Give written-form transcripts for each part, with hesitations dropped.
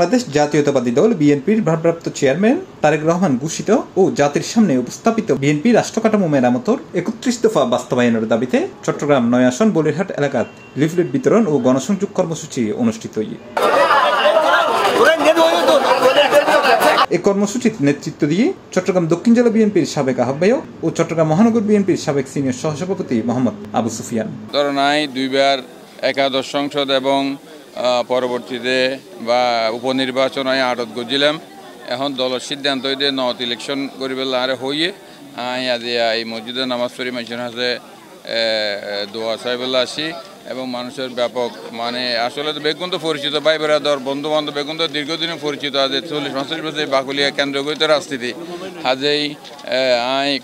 বাংলাদেশ জাতীয়তাবাদী দল বিএনপির ভারপ্রাপ্ত চেয়ারম্যান তারেক রহমান ঘোষিত ও জাতির সামনে উপস্থাপিত বিএনপি রাষ্ট্রকাঠামো মেরামতের ৩১ দফা বাস্তবায়নের দাবিতে চট্টগ্রাম ৯ আসন বলিরহাট এলাকাত লিফলেট বিতরণ ও গণসংযোগ কর্মসূচি অনুষ্ঠিত। এই কর্মসূচির নেতৃত্ব দিয়ে চট্টগ্রাম দক্ষিণ জেলা বিএনপির সাবেক আহ্বায়ক ও চট্টগ্রাম মহানগর বিএনপির সাবেক সিনিয়র সহসভাপতি মোহাম্মদ আবু সুফিয়ান। ধরনায় দুইবার একাদশ সংসদ এবং পরবর্তীতে বা উপনির্বাচন আটত গজিলাম। এখন দলের সিদ্ধান্ত দিয়ে নথ ইলেকশন করিবেলা আরে হইয়ে এই মসজিদে নামাজ পড়ি মানুষের হাতে দোয়া সাহেবেলা আসি এবং মানুষের ব্যাপক মানে আসলে তো বেগুন তো পরিচিত ভাই বেড়াদর বন্ধু বান্ধব বেগুন তো দীর্ঘদিনে পরিচিত আজ 40-45 বছর বাকুলিয়া কেন্দ্রগত রাজনীতি হাজেই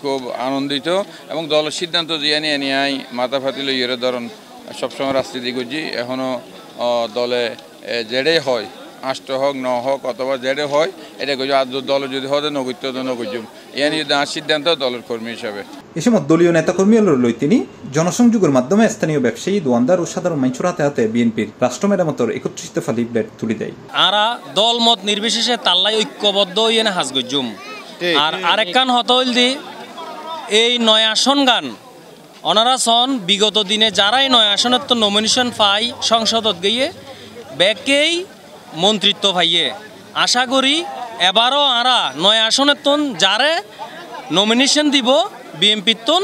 খুব আনন্দিত এবং দলের সিদ্ধান্ত দিয়ে নিয়ে মাথা ফাতিল ইয়ের ধরন সবসময় রাজনীতি করছি। এখনও দলে যেটাই হয় আষ্ট হোক ন হোক অথবা যেটা হয় এটা করছি আর দলে যদি হয় নগত্য নগজুম এ নিয়ে সিদ্ধান্ত দলের কর্মী হিসাবে। এ সময় দলীয় নেতাকর্মী লই তিনি জনসংযোগের মাধ্যমে স্থানীয় ব্যবসায়ী দোয়ানদার ও সাধারণ মানুষের হাতে হাতে বিএনপির রাষ্ট্র মেরামতের ৩১ দফা লিফলেট তুলে দেয়। আরা দল মত নির্বিশেষে তাল্লাই ঐক্যবদ্ধ ইয়ে হাজ গজুম আর আরেকখান হত হইল দি এই ৯ আসন গান অনারা সন বিগত দিনে যারাই ৯ আসনের তো নমিনেশন পাই সংসদত গিয়ে ব্যাকেই মন্ত্রিত্ব পাইয়ে আশা করি এবারও আরা ৯ আসনের তন যারে নমিনেশন দিব বিএনপির তন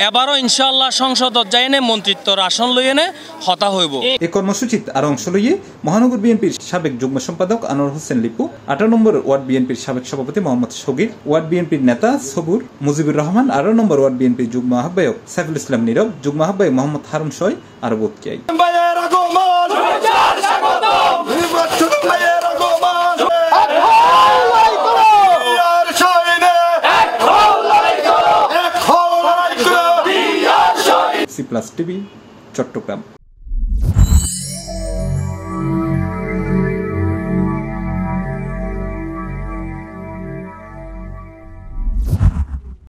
এবারও ইনশাআল্লাহ সংসদত যাই এনে মন্ত্রিত্বর আসন লই এনে হতা হইব। এই কর্মসূচিত আর অংশ লইয়ে মহানগর বিএনপির সাবেক যুগ্ম সম্পাদক আনোয়ার হোসেন লিপু, ১৮ নম্বর ওয়ার্ড বিএনপির সাবেক সভাপতি মোহাম্মদ শগীর, ওয়ার্ড বিএনপির নেতা সবুর মুজিবুর রহমান, ১৮ নম্বর ওয়ার্ড বিএনপির যুগ্ম আহ্বায়ক সাইফুল ইসলাম নীরব, যুগ্ম আহ্বায়ক মোহাম্মদ হারুন সয় আর বোধকিয়াই। C+ TV Chittagong.